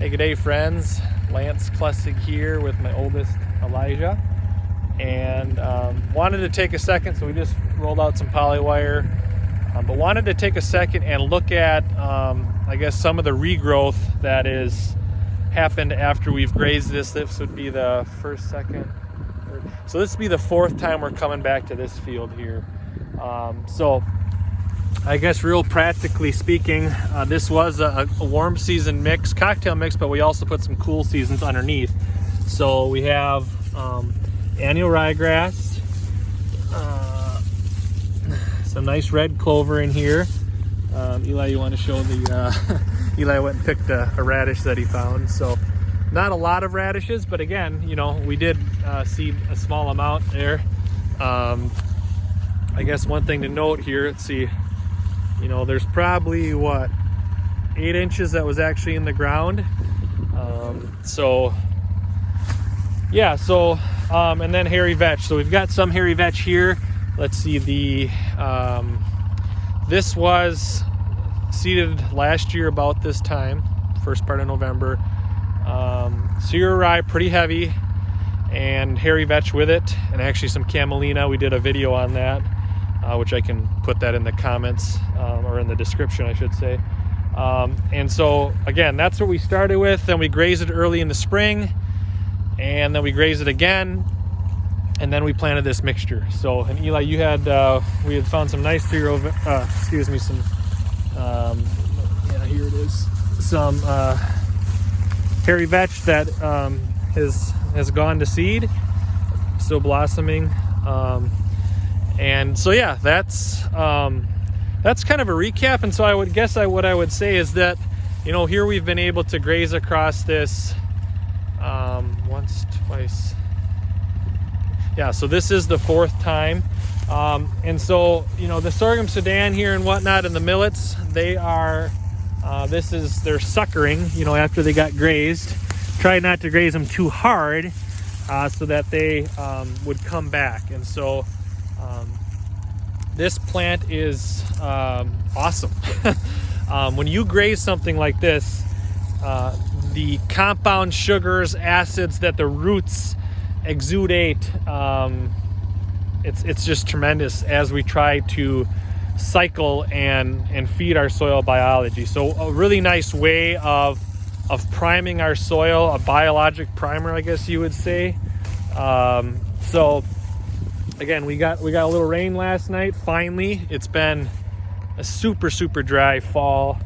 Hey, good day, friends. Lance.Klessig here with my oldest, Elijah. And wanted to take a second, so we just rolled out some polywire, but wanted to take a second and look at, I guess, some of the regrowth that is happened after we've grazed this. This would be the first, second, third. So this would be the fourth time we're coming back to this field here. So I guess real practically speaking, this was a warm season mix, cocktail mix, but we also put some cool seasons underneath. So we have annual ryegrass, some nice red clover in here. Eli, you want to show the, Eli went and picked a radish that he found. So not a lot of radishes, but again, you know, we did see a small amount there. I guess one thing to note here, let's see, you know, there's probably what, 8 inches that was actually in the ground. So yeah, so and then hairy vetch. So we've got some hairy vetch here. Let's see, the this was seeded last year about this time, first part of November. Cereal rye, pretty heavy, and hairy vetch with it, and actually some camelina. We did a video on that, which I can put that in the comments, or in the description, I should say. And so again, that's what we started with. Then we grazed it early in the spring, and then we grazed it again, and then we planted this mixture. So, and Eli, you had we had found some nice cereal, some yeah, here it is, some hairy vetch that has gone to seed, still blossoming. And so yeah, that's kind of a recap. And so I would guess what I would say is that, you know, here we've been able to graze across this once, twice. Yeah, so this is the fourth time. And so, you know, the sorghum Sudan here and whatnot, and the millets, they are, they're suckering, you know, after they got grazed. Try not to graze them too hard so that they would come back. And so this plant is awesome. When you graze something like this, the compound sugars, acids that the roots exudate, it's just tremendous as we try to cycle and feed our soil biology. So a really nice way of priming our soil, a biologic primer, I guess you would say. So again, we got a little rain last night. Finally, it's been a super dry fall,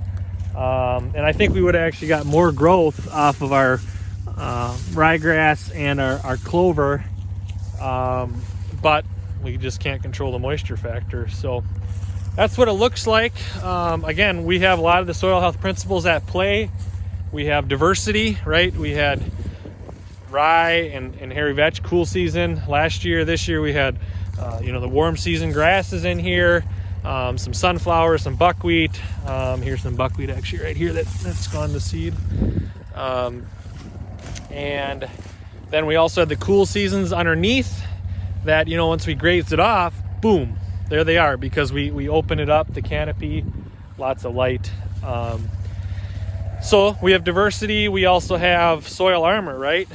and I think we would have actually got more growth off of our ryegrass and our clover, but we just can't control the moisture factor. So that's what it looks like. Again, we have a lot of the soil health principles at play. We have diversity, right? We had rye and hairy vetch cool season last year. This year we had you know, the warm season grasses in here, some sunflower, some buckwheat. Here's some buckwheat actually right here that's gone to seed. And then we also had the cool seasons underneath that, you know, once we grazed it off, boom, there they are, because we open it up, the canopy, lots of light. So we have diversity. We also have soil armor, right?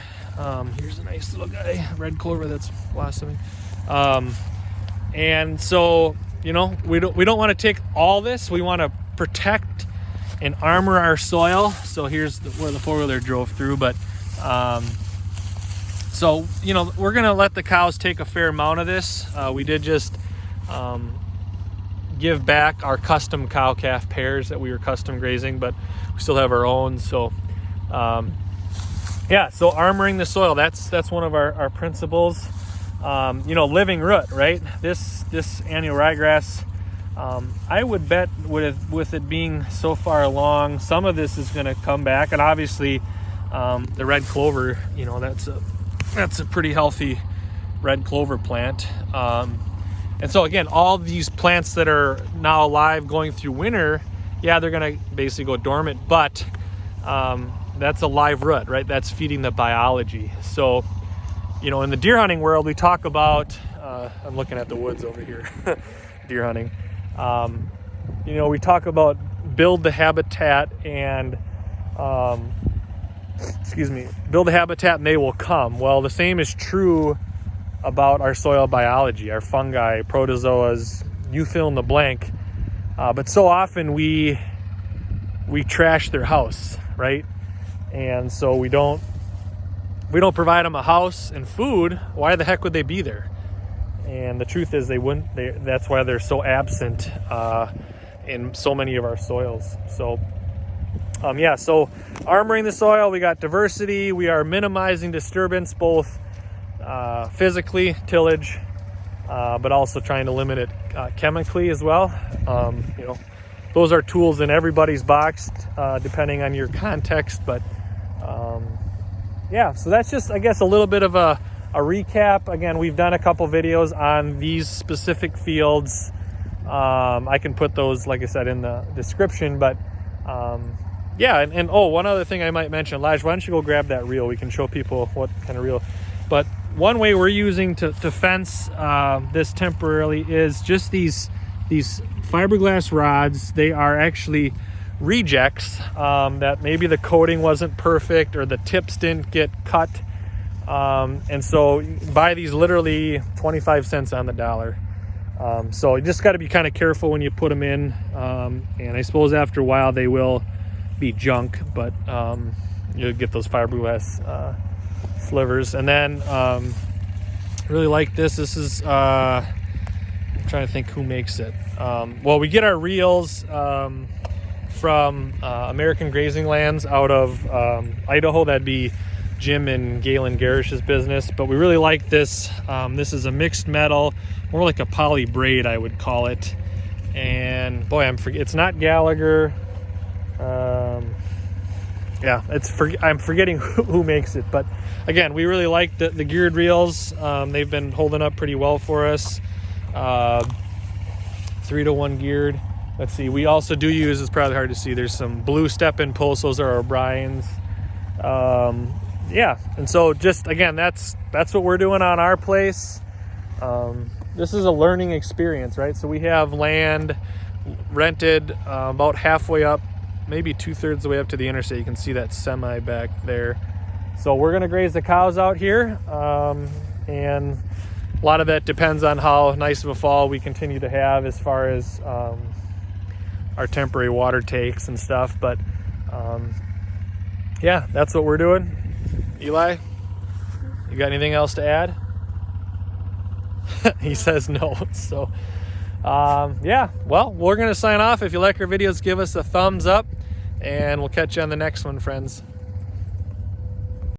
Here's a nice little guy, red clover that's blossoming. And so, you know, we don't want to take all this. We want to protect and armor our soil. So here's where the four-wheeler drove through. But so, you know, we're gonna let the cows take a fair amount of this. We did just give back our custom cow-calf pairs that we were custom grazing, but we still have our own. So yeah, so armoring the soil, that's one of our principles. You know, living root, right? This annual ryegrass, I would bet with it being so far along, some of this is going to come back. And obviously the red clover, you know, that's a pretty healthy red clover plant. And so again, all these plants that are now alive going through winter, yeah, they're going to basically go dormant, but that's a live root, right? That's feeding the biology. So, you know, in the deer hunting world, we talk about, I'm looking at the woods over here, deer hunting. You know, we talk about build the habitat and excuse me, build a habitat and they will come. Well, the same is true about our soil biology, our fungi, protozoas, you fill in the blank. But so often we trash their house, right? And so we don't provide them a house and food. Why the heck would they be there? And the truth is that's why they're so absent in so many of our soils. So yeah, so armoring the soil, we got diversity, we are minimizing disturbance, both physically, tillage, but also trying to limit it chemically as well. You know, those are tools in everybody's box, depending on your context, but yeah, so that's just, I guess, a little bit of a recap. Again, we've done a couple videos on these specific fields. I can put those, like I said, in the description, but yeah, and oh, one other thing I might mention, Elijah, why don't you go grab that reel? We can show people what kind of reel. But one way we're using to fence this temporarily is just these fiberglass rods. They are actually rejects that maybe the coating wasn't perfect or the tips didn't get cut. And so you buy these literally 25 cents on the dollar. So you just got to be kind of careful when you put them in. And I suppose after a while they will be junk, but you'll get those fiberglass slivers. And then really like this. This is I'm trying to think who makes it. Well, we get our reels from American Grazing Lands out of Idaho. That'd be Jim and Galen Garish's business, but we really like this. This is a mixed metal, more like a poly braid, I would call it. And boy, it's not Gallagher. Yeah, I'm forgetting who makes it, but again, we really like the geared reels. They've been holding up pretty well for us. 3-to-1 geared. Let's see, we also do use, it's probably hard to see, there's some blue step-in posts. Those are O'Brien's. Yeah, and so just, again, that's what we're doing on our place. This is a learning experience, right? So we have land rented about halfway up, maybe 2/3 of the way up to the interstate. You can see that semi back there. So we're gonna graze the cows out here. And a lot of that depends on how nice of a fall we continue to have as far as our temporary water takes and stuff. But yeah, that's what we're doing. Eli, you got anything else to add? He says no. So yeah, well, we're gonna sign off. If you like our videos, give us a thumbs up, and we'll catch you on the next one, friends.